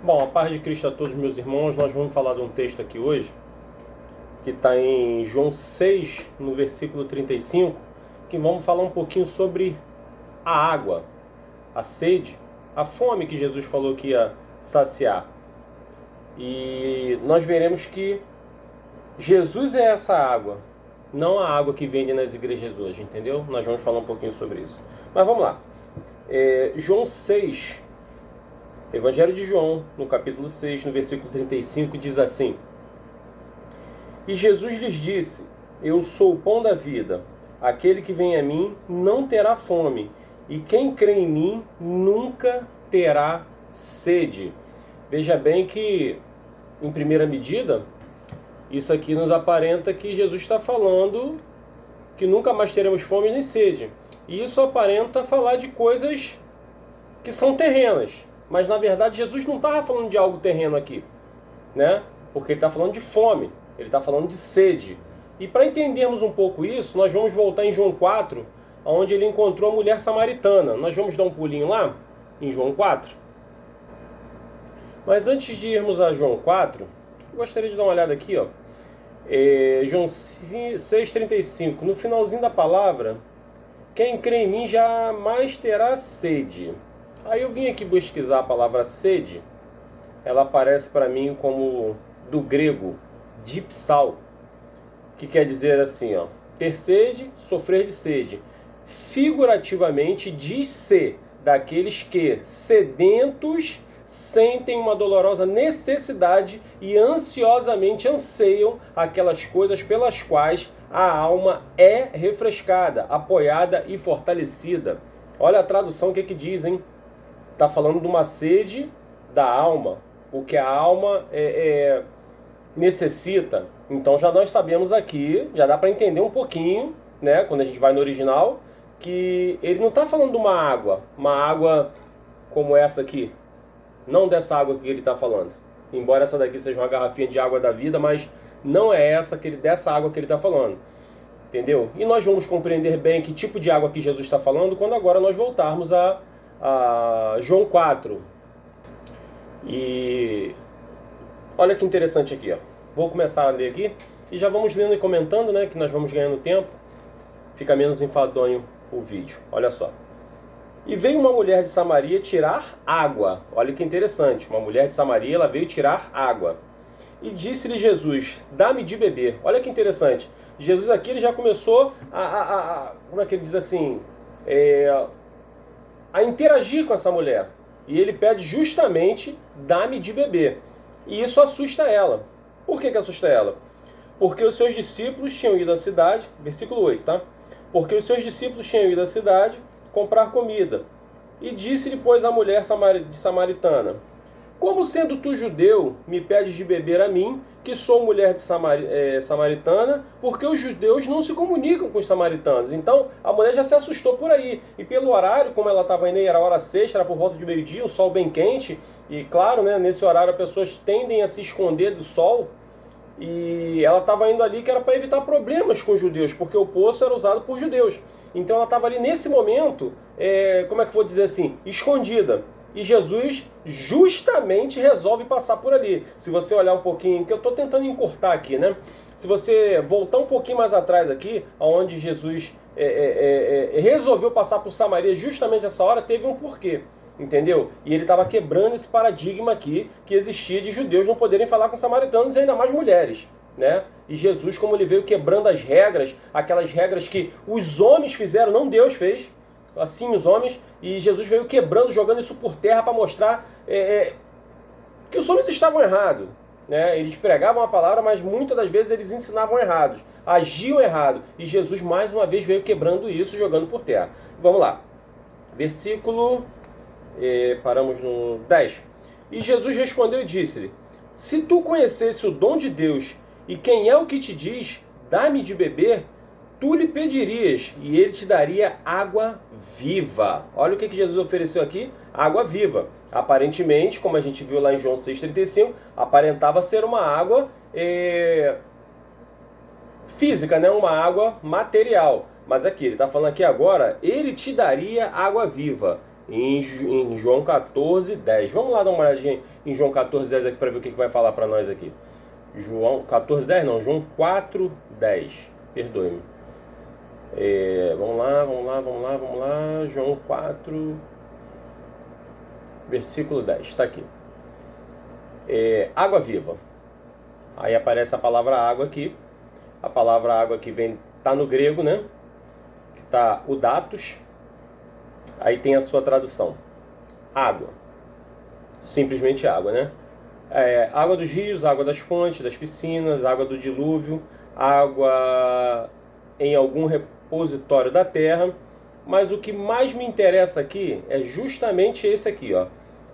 Bom, a paz de Cristo a todos meus irmãos, nós vamos falar de um texto aqui hoje, que está em João 6, no versículo 35, que vamos falar um pouquinho sobre a água, a sede, a fome que Jesus falou que ia saciar. E nós veremos que Jesus é essa água, não a água que vende nas igrejas hoje, entendeu? Nós vamos falar um pouquinho sobre isso. Mas vamos lá. João 6, Evangelho de João, no capítulo 6, no versículo 35, diz assim: E Jesus lhes disse: Eu sou o pão da vida. Aquele que vem a mim não terá fome, e quem crê em mim nunca terá sede. Veja bem que, em primeira medida, isso aqui nos aparenta que Jesus está falando que nunca mais teremos fome nem sede. E isso aparenta falar de coisas que são terrenas. Mas na verdade Jesus não estava falando de algo terreno aqui, né? Porque ele está falando de fome, ele está falando de sede. E para entendermos um pouco isso, nós vamos voltar em João 4, onde ele encontrou a mulher samaritana. Nós vamos dar um pulinho lá, em João 4. Mas antes de irmos a João 4, eu gostaria de dar uma olhada aqui, ó. João 6,35. No finalzinho da palavra, quem crê em mim jamais terá sede. Aí eu vim aqui pesquisar a palavra sede. Ela aparece para mim como do grego dipsal, que quer dizer assim, ó, ter sede, sofrer de sede. Figurativamente diz-se daqueles que, sedentos, sentem uma dolorosa necessidade e ansiosamente anseiam aquelas coisas pelas quais a alma é refrescada, apoiada e fortalecida. Olha a tradução, o que diz, hein? Está falando de uma sede da alma, o que a alma necessita. Então já nós sabemos aqui, já dá para entender um pouquinho, né, quando a gente vai no original, que ele não está falando de uma água como essa aqui, não dessa água que ele está falando. Embora essa daqui seja uma garrafinha de água da vida, mas não é dessa água que ele está falando. Entendeu? E nós vamos compreender bem que tipo de água que Jesus está falando quando agora nós voltarmos a João 4. E olha que interessante aqui, ó. Vou começar a ler aqui e já vamos lendo e comentando, né, que nós vamos ganhando tempo. Fica menos enfadonho o vídeo. Olha só. E veio uma mulher de Samaria tirar água. Olha que interessante. Uma mulher de Samaria, ela veio tirar água. E disse-lhe Jesus: dá-me de beber. Olha que interessante. Jesus aqui ele já começou como é que ele diz assim? A interagir com essa mulher. E ele pede justamente: dá-me de beber. E isso assusta ela. Por que assusta ela? Porque os seus discípulos tinham ido à cidade, versículo 8, tá? Porque os seus discípulos tinham ido à cidade comprar comida. E disse-lhe, pois, a mulher de samaritana: como sendo tu judeu, me pedes de beber a mim, que sou mulher de samaritana, porque os judeus não se comunicam com os samaritanos. Então, a mulher já se assustou por aí. E pelo horário, como ela estava indo, era hora sexta, era por volta de meio-dia, o sol bem quente. E claro, né, nesse horário as pessoas tendem a se esconder do sol. E ela estava indo ali que era para evitar problemas com os judeus, porque o poço era usado por judeus. Então ela estava ali nesse momento, como é que eu vou dizer assim, escondida. E Jesus justamente resolve passar por ali. Se você olhar um pouquinho, que eu estou tentando encurtar aqui, né? Se você voltar um pouquinho mais atrás aqui, onde Jesus resolveu passar por Samaria justamente nessa hora, teve um porquê. Entendeu? E ele estava quebrando esse paradigma aqui que existia de judeus não poderem falar com samaritanos e ainda mais mulheres, né? E Jesus, como ele veio quebrando as regras, aquelas regras que os homens fizeram, não Deus fez, assim os homens, e Jesus veio quebrando, jogando isso por terra para mostrar que os homens estavam errados, né? Eles pregavam a palavra, mas muitas das vezes eles ensinavam errados, agiam errado, e Jesus mais uma vez veio quebrando isso, jogando por terra. Vamos lá, versículo... paramos no 10. E Jesus respondeu e disse-lhe: se tu conhecesse o dom de Deus e quem é o que te diz, dá-me de beber, tu lhe pedirias e ele te daria água viva. Olha o que Jesus ofereceu aqui: água viva. Aparentemente, como a gente viu lá em João 6,35, aparentava ser uma água física, né? Uma água material. Mas aqui, ele está falando aqui agora, ele te daria água viva. em João 14, 10. Vamos lá dar uma olhadinha em João 14, 10 aqui para ver o que vai falar para nós aqui. João 14, 10 não, João 4, 10. Perdoe-me. Vamos lá. João 4, versículo 10, está aqui. Água viva. Aí aparece a palavra água aqui. A palavra água aqui tá no grego, né? Que tá o datos. Aí tem a sua tradução. Água. Simplesmente água, né? Água dos rios, água das fontes, das piscinas, água do dilúvio, água em algum repositório da terra. Mas o que mais me interessa aqui é justamente esse aqui, ó.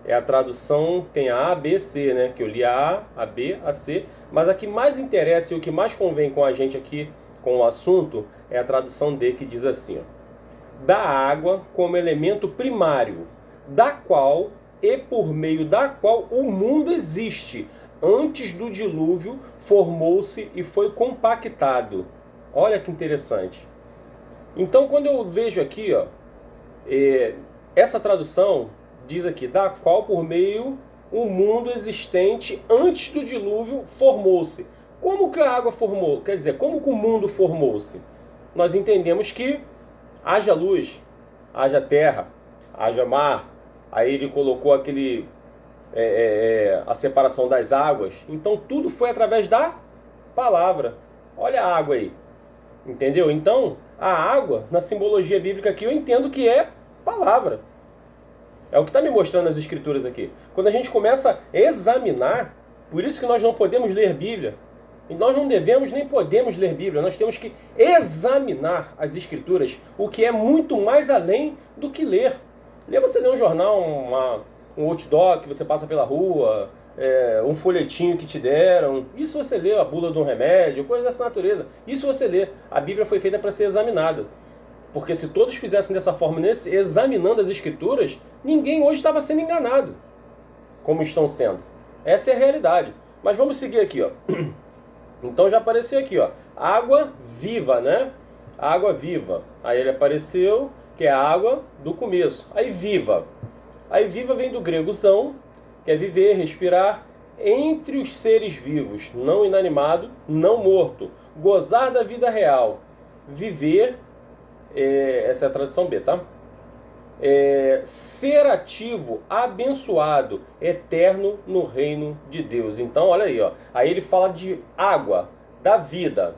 É a tradução, tem a A, B, C, né? Que eu li a B, a C. Mas a que mais interessa e o que mais convém com a gente aqui, com o assunto, é a tradução D, que diz assim, ó. Da água como elemento primário, da qual e por meio da qual o mundo existe. Antes do dilúvio, formou-se e foi compactado. Olha que interessante. Então, quando eu vejo aqui, ó, essa tradução diz aqui, da qual por meio o mundo existente antes do dilúvio formou-se. Como que a água formou? Quer dizer, como que o mundo formou-se? Nós entendemos que haja luz, haja terra, haja mar. Aí ele colocou a separação das águas. Então tudo foi através da palavra. Olha a água aí. Entendeu? Então, a água, na simbologia bíblica aqui, eu entendo que é palavra. É o que está me mostrando as escrituras aqui. Quando a gente começa a examinar, por isso que nós não podemos ler Bíblia. E nós não devemos nem podemos ler Bíblia. Nós temos que examinar as escrituras, o que é muito mais além do que ler. Você lê um jornal, um outdoor que você passa pela rua, um folhetinho que te deram. Isso você lê, a bula de um remédio, coisa dessa natureza. Isso você lê. A Bíblia foi feita para ser examinada. Porque se todos fizessem dessa forma, examinando as escrituras, ninguém hoje estava sendo enganado, como estão sendo. Essa é a realidade. Mas vamos seguir aqui, ó. Então já apareceu aqui, ó, água viva, né? Água viva. Aí ele apareceu, que é a água do começo. Aí viva. Aí viva vem do grego zão, que é viver, respirar, entre os seres vivos, não inanimado, não morto. Gozar da vida real. Viver, essa é a tradução B, tá? Ser ativo, abençoado, eterno no reino de Deus. Então, olha aí, ó. Aí ele fala de água, da vida.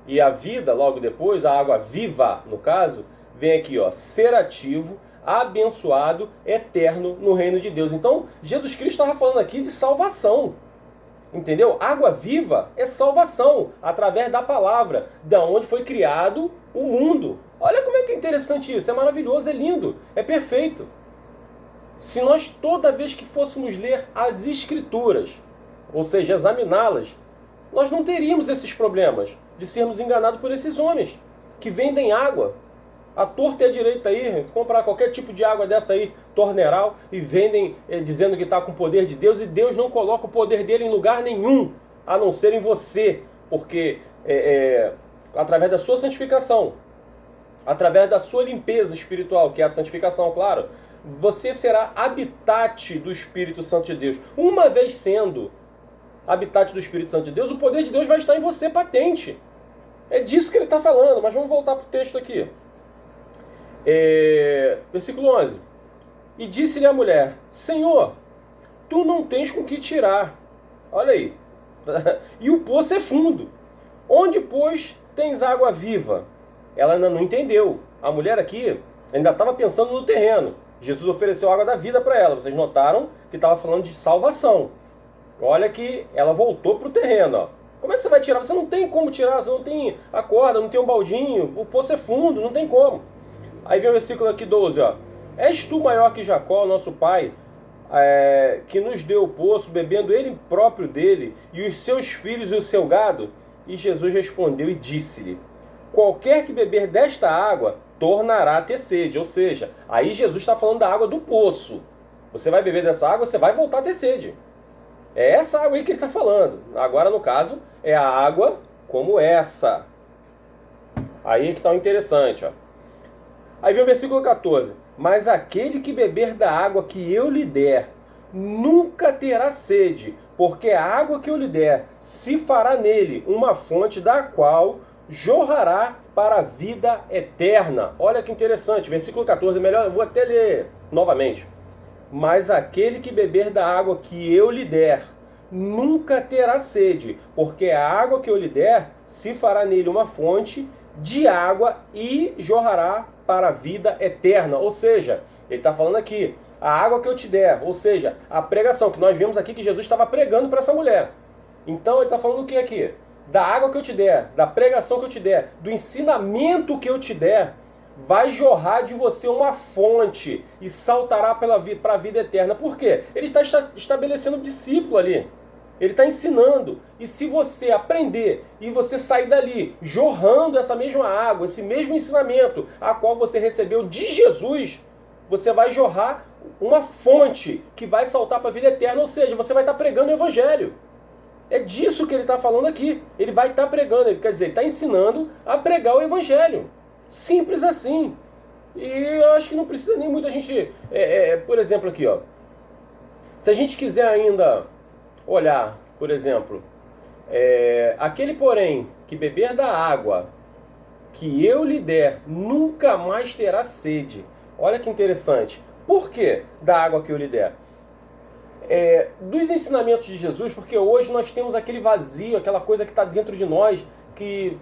E a vida, logo depois, a água viva, no caso, vem aqui, ó. Ser ativo, abençoado, eterno no reino de Deus. Então, Jesus Cristo estava falando aqui de salvação. Entendeu? Água viva é salvação, através da palavra, da onde foi criado o mundo. Olha como é que é interessante isso, é maravilhoso, é lindo, é perfeito. Se nós toda vez que fôssemos ler as escrituras, ou seja, examiná-las, nós não teríamos esses problemas de sermos enganados por esses homens que vendem água. A torta e a direita aí, comprar qualquer tipo de água dessa aí, torneral, e vendem dizendo que está com o poder de Deus, e Deus não coloca o poder dele em lugar nenhum, a não ser em você, porque através da sua santificação, através da sua limpeza espiritual, que é a santificação, claro, você será habitat do Espírito Santo de Deus. Uma vez sendo habitat do Espírito Santo de Deus, o poder de Deus vai estar em você patente. É disso que ele está falando, mas vamos voltar para o texto aqui. Versículo 11. E disse-lhe a mulher, Senhor, tu não tens com que tirar. Olha aí. E o poço é fundo. Onde, pois, tens água viva? Ela ainda não entendeu. A mulher aqui ainda estava pensando no terreno. Jesus ofereceu a água da vida para ela. Vocês notaram que estava falando de salvação. Olha que ela voltou para o terreno. Ó. Como é que você vai tirar? Você não tem como tirar. Você não tem a corda, não tem um baldinho. O poço é fundo, não tem como. Aí vem o versículo aqui 12, ó. És tu maior que Jacó, nosso pai, que nos deu o poço, bebendo ele próprio dele, e os seus filhos e o seu gado? E Jesus respondeu e disse-lhe, qualquer que beber desta água, tornará a ter sede. Ou seja, aí Jesus está falando da água do poço. Você vai beber dessa água, você vai voltar a ter sede. É essa água aí que ele está falando. Agora, no caso, é a água como essa. Aí que está o interessante, ó. Aí vem o versículo 14. mas aquele que beber da água que eu lhe der, nunca terá sede, porque a água que eu lhe der se fará nele uma fonte da qual jorrará para a vida eterna. Olha que interessante, versículo 14, melhor, eu vou até ler novamente. Mas aquele que beber da água que eu lhe der, nunca terá sede, porque a água que eu lhe der se fará nele uma fonte de água e jorrará para a vida eterna. Ou seja, ele está falando aqui, a água que eu te der, ou seja, a pregação, que nós vimos aqui que Jesus estava pregando para essa mulher. Então ele está falando o que aqui? Da água que eu te der, da pregação que eu te der, do ensinamento que eu te der, vai jorrar de você uma fonte e saltará para a vida eterna. Por quê? Ele está estabelecendo discípulo ali. Ele está ensinando. E se você aprender e você sair dali jorrando essa mesma água, esse mesmo ensinamento a qual você recebeu de Jesus, você vai jorrar uma fonte que vai saltar para a vida eterna. Ou seja, você vai estar pregando o evangelho. É disso que ele está falando aqui. Ele vai estar pregando, ele quer dizer, ele está ensinando a pregar o evangelho. Simples assim. E eu acho que não precisa nem muito a gente... por exemplo, aqui, ó. Se a gente quiser ainda olhar, por exemplo, aquele, porém, que beber da água que eu lhe der, nunca mais terá sede. Olha que interessante. Por que da água que eu lhe der? Dos ensinamentos de Jesus, porque hoje nós temos aquele vazio, aquela coisa que está dentro de nós, que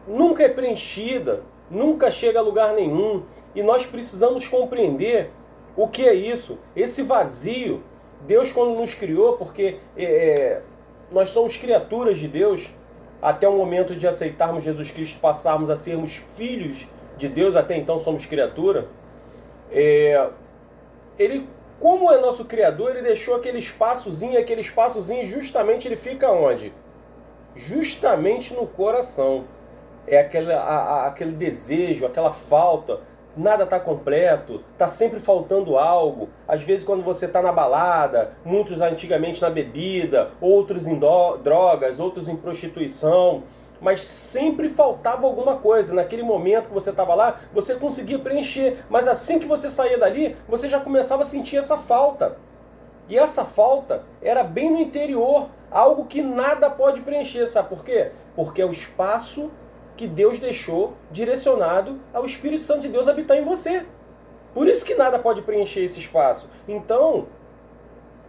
nunca é preenchida, nunca chega a lugar nenhum, e nós precisamos compreender o que é isso, esse vazio. Deus, quando nos criou, porque nós somos criaturas de Deus, até o momento de aceitarmos Jesus Cristo, passarmos a sermos filhos de Deus, até então somos criatura, Ele, como é nosso Criador, Ele deixou aquele espaçozinho justamente ele fica onde? Justamente no coração. Aquele desejo, aquela falta, nada está completo, está sempre faltando algo. Às vezes quando você está na balada, muitos antigamente na bebida, outros em drogas, outros em prostituição, mas sempre faltava alguma coisa. Naquele momento que você estava lá, você conseguia preencher, mas assim que você saía dali, você já começava a sentir essa falta. E essa falta era bem no interior, algo que nada pode preencher. Sabe por quê? Porque é o espaço que Deus deixou direcionado ao Espírito Santo de Deus habitar em você. Por isso que nada pode preencher esse espaço. Então,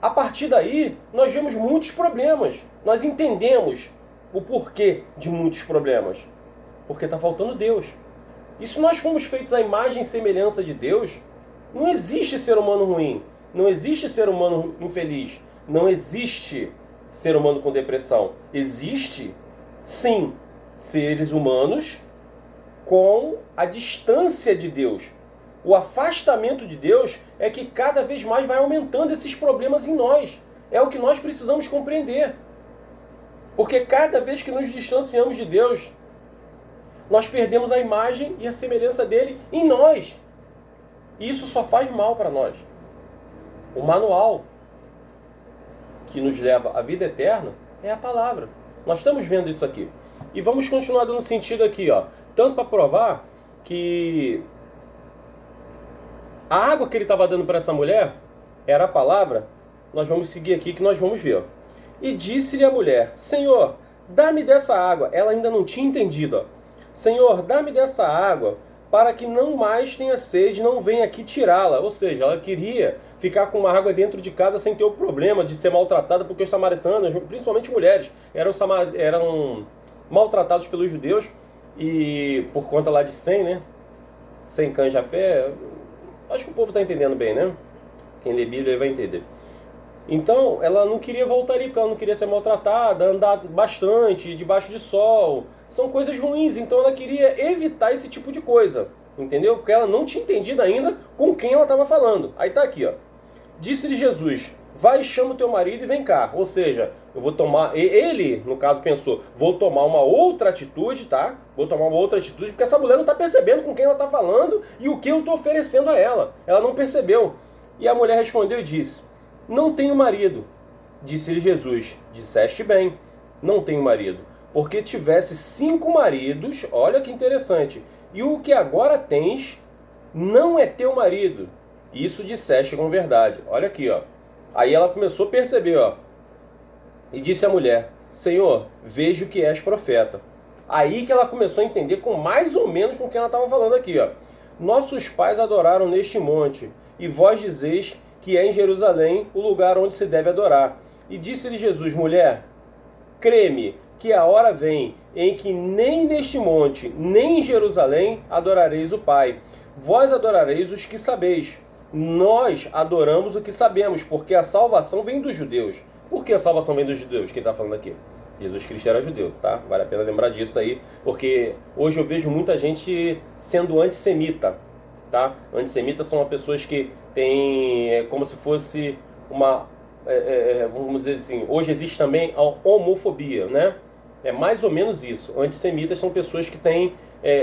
a partir daí, nós vemos muitos problemas. Nós entendemos o porquê de muitos problemas. Porque está faltando Deus. E se nós fomos feitos à imagem e semelhança de Deus, não existe ser humano ruim. Não existe ser humano infeliz. Não existe ser humano com depressão. Existe, sim, seres humanos com a distância de Deus. O afastamento de Deus é que cada vez mais vai aumentando esses problemas em nós. É o que nós precisamos compreender. Porque cada vez que nos distanciamos de Deus, nós perdemos a imagem e a semelhança dele em nós. E isso só faz mal para nós. O manual que nos leva à vida eterna é a palavra. Nós estamos vendo isso aqui. E vamos continuar dando sentido aqui, ó. Tanto para provar que a água que ele estava dando para essa mulher era a palavra. Nós vamos seguir aqui que nós vamos ver, ó. E disse-lhe a mulher: Senhor, dá-me dessa água. Ela ainda não tinha entendido, ó. Senhor, dá-me dessa água, para que não mais tenha sede, não venha aqui tirá-la. Ou seja, ela queria ficar com uma água dentro de casa sem ter o problema de ser maltratada, porque os samaritanos, principalmente mulheres, eram maltratados pelos judeus, e por conta lá de Sem, né? Sem canja fé. Acho que o povo está entendendo bem, né? Quem lê Bíblia vai entender. Então, ela não queria voltar ali, porque ela não queria ser maltratada, andar bastante, debaixo de sol. São coisas ruins, então ela queria evitar esse tipo de coisa, entendeu? Porque ela não tinha entendido ainda com quem ela estava falando. Aí tá aqui, ó. Disse-lhe Jesus: vai, chama o teu marido e vem cá. Ou seja, eu vou tomar... Ele, no caso, pensou: vou tomar uma outra atitude, tá? Vou tomar uma outra atitude, porque essa mulher não está percebendo com quem ela está falando e o que eu estou oferecendo a ela. Ela não percebeu. E a mulher respondeu e disse: não tenho marido. Disse-lhe Jesus: disseste bem, não tenho marido, porque tivesse 5 maridos, olha que interessante, e o que agora tens não é teu marido. Isso disseste com verdade. Olha aqui, ó. Aí ela começou a perceber, ó. E disse à mulher: Senhor, vejo que és profeta. Aí que ela começou a entender com mais ou menos com quem ela estava falando aqui, ó. Nossos pais adoraram neste monte, e vós dizeis que é em Jerusalém o lugar onde se deve adorar. E disse-lhe Jesus: mulher, crê-me que a hora vem em que nem neste monte, nem em Jerusalém adorareis o Pai. Vós adorareis os que sabeis. Nós adoramos o que sabemos, porque a salvação vem dos judeus. Por que a salvação vem dos judeus? Quem está falando aqui? Jesus Cristo era judeu, tá? Vale a pena lembrar disso aí, porque hoje eu vejo muita gente sendo antissemita, tá? Antissemitas são pessoas que têm como se fosse uma, vamos dizer assim, hoje existe também a homofobia, né? É mais ou menos isso. Antissemitas são pessoas que têm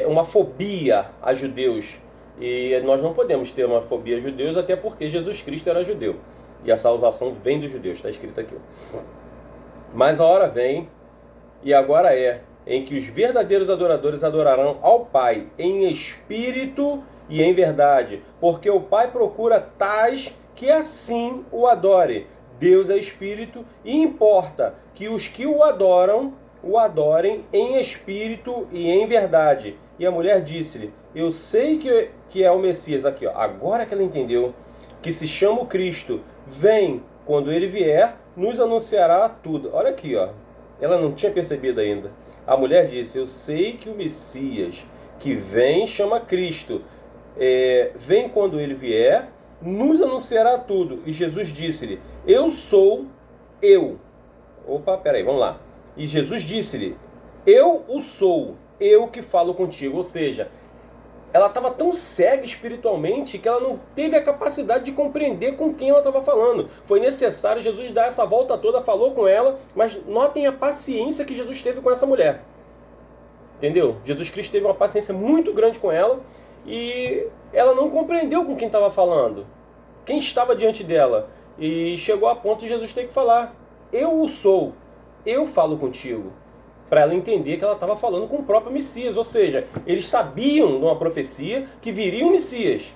uma fobia a judeus, e nós não podemos ter uma fobia a judeus, até porque Jesus Cristo era judeu, e a salvação vem dos judeus, está escrito aqui. Mas a hora vem, e agora é, em que os verdadeiros adoradores adorarão ao Pai em espírito e em verdade, porque o Pai procura tais que assim o adore. Deus é espírito e importa que os que o adorem em espírito e em verdade. E a mulher disse-lhe: eu sei que é o Messias, aqui, ó, agora que ela entendeu, que se chama o Cristo, vem, quando ele vier, nos anunciará tudo. Olha aqui, ó. Ela não tinha percebido ainda. A mulher disse: eu sei que o Messias que vem chama Cristo. Vem quando ele vier, nos anunciará tudo. E Jesus disse-lhe: eu sou eu. Opa, peraí, vamos lá. E Jesus disse-lhe: eu o sou, eu que falo contigo. Ou seja, ela estava tão cega espiritualmente que ela não teve a capacidade de compreender com quem ela estava falando. Foi necessário Jesus dar essa volta toda, falou com ela, mas notem a paciência que Jesus teve com essa mulher. Entendeu? Jesus Cristo teve uma paciência muito grande com ela e ela não compreendeu com quem estava falando, quem estava diante dela. E chegou a ponto de Jesus ter que falar: eu o sou, eu falo contigo. Para ela entender que ela estava falando com o próprio Messias. Ou seja, eles sabiam de uma profecia que viria um Messias,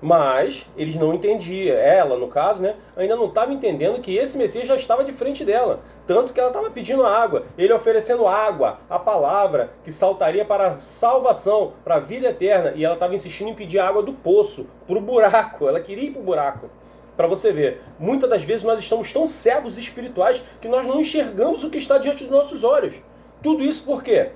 mas eles não entendiam. Ela, no caso, né, ainda não estava entendendo que esse Messias já estava de frente dela. Tanto que ela estava pedindo água, ele oferecendo água, a palavra que saltaria para a salvação, para a vida eterna. E ela estava insistindo em pedir água do poço, para o buraco. Ela queria ir para o buraco. Para você ver, muitas das vezes nós estamos tão cegos espirituais que nós não enxergamos o que está diante dos nossos olhos. Tudo isso por quê?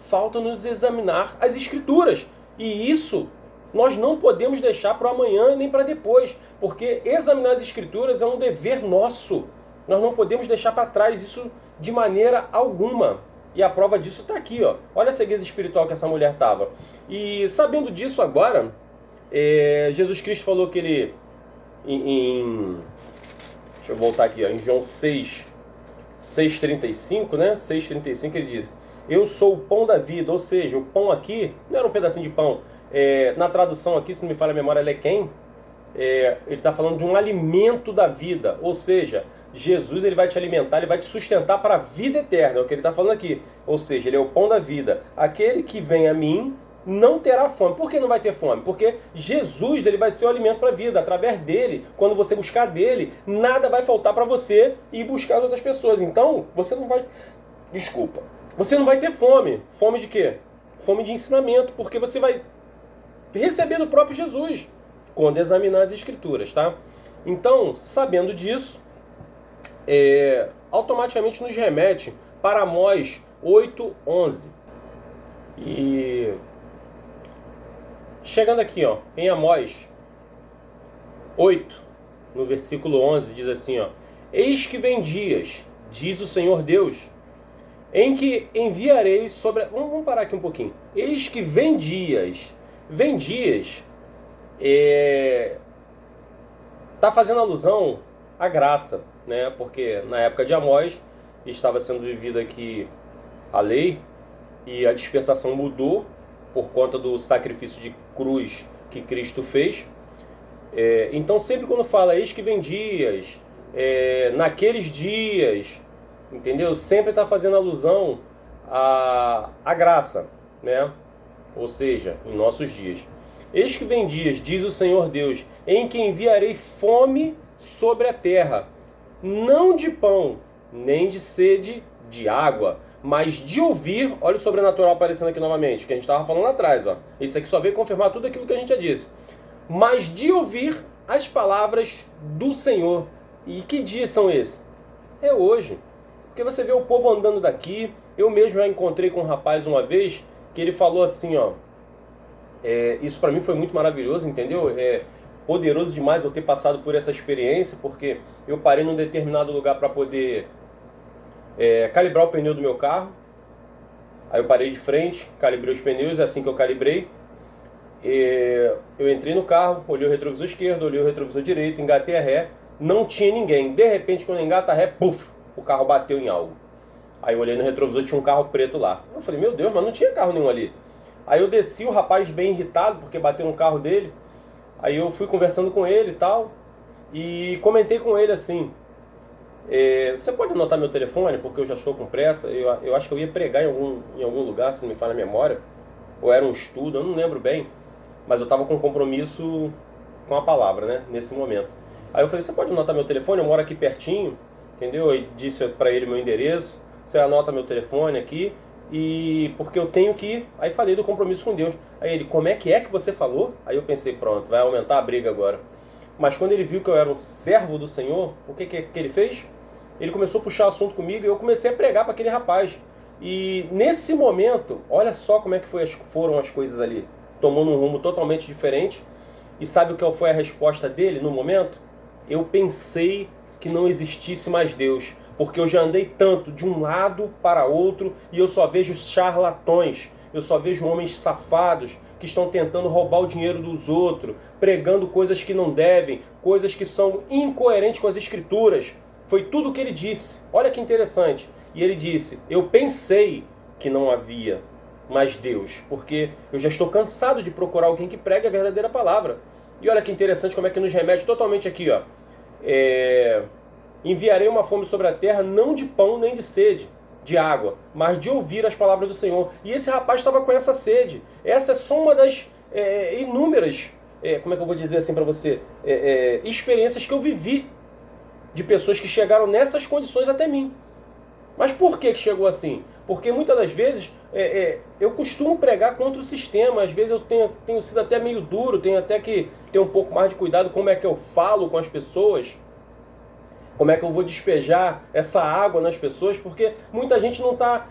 Falta nos examinar as Escrituras. E isso nós não podemos deixar para amanhã e nem para depois, porque examinar as Escrituras é um dever nosso. Nós não podemos deixar para trás isso de maneira alguma. E a prova disso está aqui, ó. Olha a cegueza espiritual que essa mulher estava. E sabendo disso agora, Jesus Cristo falou que ele... deixa eu voltar aqui, ó, em João 6,35, né? 6,35 ele diz: eu sou o pão da vida. Ou seja, o pão aqui não era um pedacinho de pão. Na tradução aqui, se não me falha a memória, Lequem, ele está falando de um alimento da vida. Ou seja, Jesus ele vai te alimentar, ele vai te sustentar para a vida eterna. É o que ele está falando aqui. Ou seja, ele é o pão da vida. Aquele que vem a mim não terá fome. Por que não vai ter fome? Porque Jesus ele vai ser o alimento para a vida. Através dele, quando você buscar dele, nada vai faltar para você e buscar as outras pessoas. Então, você não vai... Desculpa. Você não vai ter fome. Fome de quê? Fome de ensinamento. Porque você vai receber do próprio Jesus quando examinar as Escrituras, tá? Então, sabendo disso, automaticamente nos remete para Amós 8:11. E... chegando aqui, ó, em Amós 8, no versículo 11, diz assim, ó: eis que vem dias, diz o Senhor Deus, em que enviarei sobre... Vamos parar aqui um pouquinho. Eis que vem dias. Vem dias tá fazendo alusão à graça, né? Porque na época de Amós estava sendo vivida aqui a lei e a dispensação mudou por conta do sacrifício de cruz que Cristo fez. Então sempre quando fala eis que vem dias, naqueles dias, entendeu? Sempre está fazendo alusão à graça, né? Ou seja, em nossos dias. Eis que vem dias, diz o Senhor Deus, em que enviarei fome sobre a terra, não de pão, nem de sede de água, mas de ouvir, olha o sobrenatural aparecendo aqui novamente, que a gente estava falando lá atrás, ó. Isso aqui só veio confirmar tudo aquilo que a gente já disse. Mas de ouvir as palavras do Senhor. E que dias são esses? É hoje. Porque você vê o povo andando daqui. Eu mesmo já encontrei com um rapaz uma vez que ele falou assim, ó. Isso para mim foi muito maravilhoso, entendeu? É poderoso demais eu ter passado por essa experiência, porque eu parei num determinado lugar para poder calibrar o pneu do meu carro. Aí eu parei de frente, calibrei os pneus, é assim que eu calibrei. Eu entrei no carro, olhei o retrovisor esquerdo, olhei o retrovisor direito, engatei a ré, não tinha ninguém. De repente, quando eu engato a ré, puf, o carro bateu em algo. Aí eu olhei no retrovisor, tinha um carro preto lá. Eu falei, meu Deus, mas não tinha carro nenhum ali. Aí eu desci, o rapaz bem irritado, porque bateu no carro dele. Aí eu fui conversando com ele e tal, e comentei com ele assim, você pode anotar meu telefone, porque eu já estou com pressa. Eu acho que eu ia pregar em algum lugar, se não me falha a memória, ou era um estudo, eu não lembro bem, mas eu estava com compromisso com a palavra, né, nesse momento. Aí eu falei, você pode anotar meu telefone, eu moro aqui pertinho, entendeu? Aí disse para ele meu endereço, você anota meu telefone aqui, e porque eu tenho que ir. Aí falei do compromisso com Deus. Aí ele, como é que você falou? Aí eu pensei, pronto, vai aumentar a briga agora. Mas quando ele viu que eu era um servo do Senhor, o que ele fez? Ele começou a puxar assunto comigo e eu comecei a pregar para aquele rapaz. E nesse momento, olha só como é que foram as coisas ali. Tomou num rumo totalmente diferente. E sabe o que foi a resposta dele no momento? Eu pensei que não existisse mais Deus, porque eu já andei tanto de um lado para outro e eu só vejo charlatões, eu só vejo homens safados que estão tentando roubar o dinheiro dos outros, pregando coisas que não devem, coisas que são incoerentes com as escrituras. Foi tudo o que ele disse. Olha que interessante. E ele disse, eu pensei que não havia mais Deus, porque eu já estou cansado de procurar alguém que pregue a verdadeira palavra. E olha que interessante como é que nos remete totalmente aqui, ó. Enviarei uma fome sobre a terra, não de pão nem de sede, de água, mas de ouvir as palavras do Senhor. E esse rapaz estava com essa sede. Essa é só uma das inúmeras, como é que eu vou dizer assim para você, experiências que eu vivi de pessoas que chegaram nessas condições até mim. Mas por que chegou assim? Porque muitas das vezes eu costumo pregar contra o sistema. Às vezes eu tenho sido até meio duro, tenho até que ter um pouco mais de cuidado como é que eu falo com as pessoas, como é que eu vou despejar essa água nas pessoas, porque muita gente não está,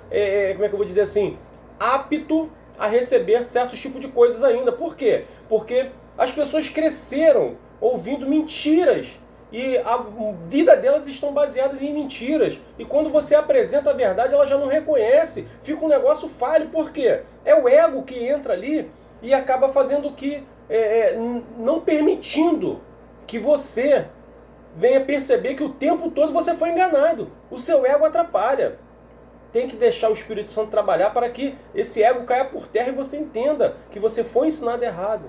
como é que eu vou dizer assim, apto a receber certos tipos de coisas ainda. Por quê? Porque as pessoas cresceram ouvindo mentiras e a vida delas estão baseadas em mentiras. E quando você apresenta a verdade, ela já não reconhece, fica um negócio falho. Por quê? É o ego que entra ali e acaba fazendo que, não permitindo que você venha perceber que o tempo todo você foi enganado. O seu ego atrapalha. Tem que deixar o Espírito Santo trabalhar para que esse ego caia por terra e você entenda que você foi ensinado errado.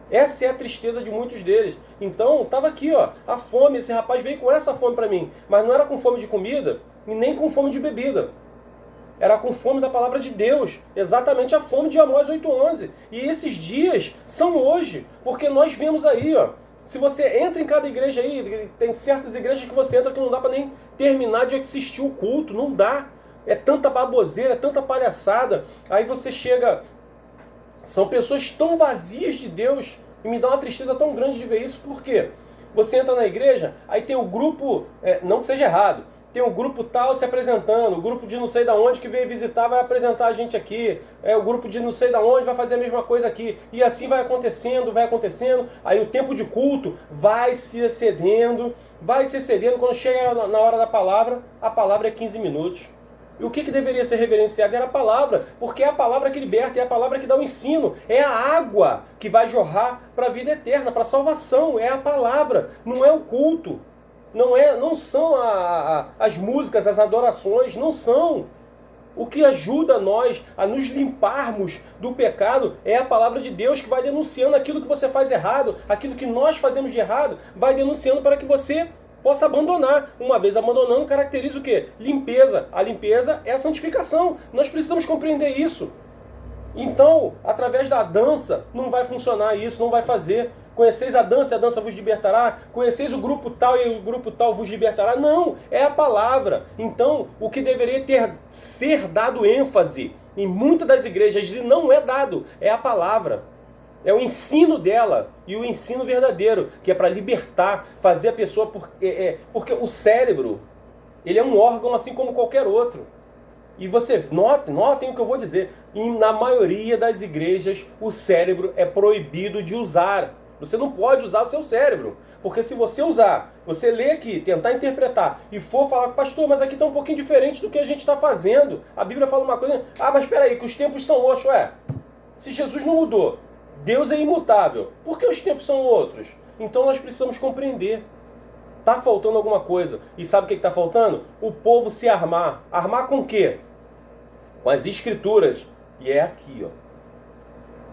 Essa é a tristeza de muitos deles. Então, estava aqui, ó, a fome. Esse rapaz veio com essa fome para mim. Mas não era com fome de comida e nem com fome de bebida. Era com fome da palavra de Deus. Exatamente a fome de Amós 8:11. E esses dias são hoje. Porque nós vemos aí, ó. Se você entra em cada igreja aí, tem certas igrejas que você entra que não dá para nem terminar de assistir o culto. Não dá. É tanta baboseira, é tanta palhaçada. Aí você chega... São pessoas tão vazias de Deus e me dá uma tristeza tão grande de ver isso. Por quê? Você entra na igreja, aí tem o grupo, não que seja errado, tem o grupo tal se apresentando, o grupo de não sei da onde que veio visitar vai apresentar a gente aqui, o grupo de não sei da onde vai fazer a mesma coisa aqui, e assim vai acontecendo, aí o tempo de culto vai se excedendo, quando chega na hora da palavra, a palavra é 15 minutos. E o que deveria ser reverenciado era a palavra, porque é a palavra que liberta, é a palavra que dá o ensino, é a água que vai jorrar para a vida eterna, para a salvação, é a palavra, não é o culto, não são as músicas, as adorações, não são. O que ajuda nós a nos limparmos do pecado é a palavra de Deus, que vai denunciando aquilo que você faz errado, aquilo que nós fazemos de errado, vai denunciando para que você possa abandonar. Uma vez abandonando, caracteriza o quê? Limpeza. A limpeza é a santificação. Nós precisamos compreender isso. Então, através da dança, não vai funcionar isso, não vai fazer. Conheceis a dança vos libertará. Conheceis o grupo tal e o grupo tal vos libertará. Não, é a palavra. Então, o que deveria ser dado ênfase em muitas das igrejas, e não é dado, é a palavra. É o ensino dela, e o ensino verdadeiro, que é para libertar, fazer a pessoa... Porque o cérebro, ele é um órgão assim como qualquer outro. E você, notem o que eu vou dizer, na maioria das igrejas o cérebro é proibido de usar. Você não pode usar o seu cérebro, porque se você usar, você ler aqui, tentar interpretar e for falar, pastor, mas aqui está um pouquinho diferente do que a gente está fazendo. A Bíblia fala uma coisa, mas espera aí, que os tempos são outros. Se Jesus não mudou, Deus é imutável, por que os tempos são outros? Então nós precisamos compreender. Está faltando alguma coisa. E sabe o que está faltando? O povo se armar. Armar com o quê? Com as escrituras. E é aqui, ó.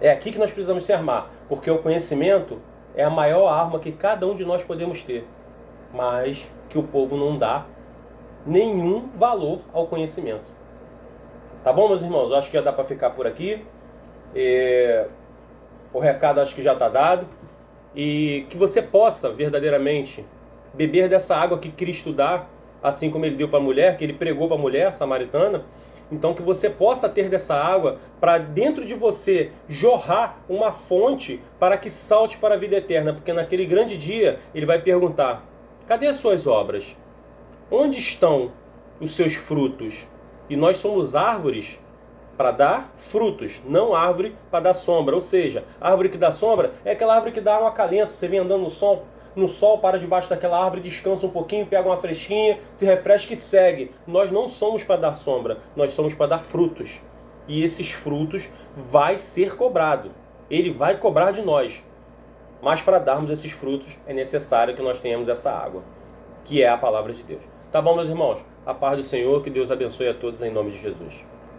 É aqui que nós precisamos se armar. Porque o conhecimento é a maior arma que cada um de nós podemos ter. Mas que o povo não dá nenhum valor ao conhecimento. Tá bom, meus irmãos? Eu acho que já dá para ficar por aqui. O recado acho que já está dado. E que você possa verdadeiramente beber dessa água que Cristo dá, assim como ele deu para a mulher, que ele pregou para a mulher samaritana. Então que você possa ter dessa água para dentro de você jorrar uma fonte para que salte para a vida eterna. Porque naquele grande dia ele vai perguntar, cadê as suas obras? Onde estão os seus frutos? E nós somos árvores para dar frutos, não árvore para dar sombra. Ou seja, a árvore que dá sombra é aquela árvore que dá um acalento. Você vem andando no sol, para debaixo daquela árvore, descansa um pouquinho, pega uma fresquinha, se refresca e segue. Nós não somos para dar sombra, nós somos para dar frutos. E esses frutos vai ser cobrado. Ele vai cobrar de nós. Mas para darmos esses frutos é necessário que nós tenhamos essa água, que é a palavra de Deus. Tá bom, meus irmãos? A paz do Senhor, que Deus abençoe a todos em nome de Jesus.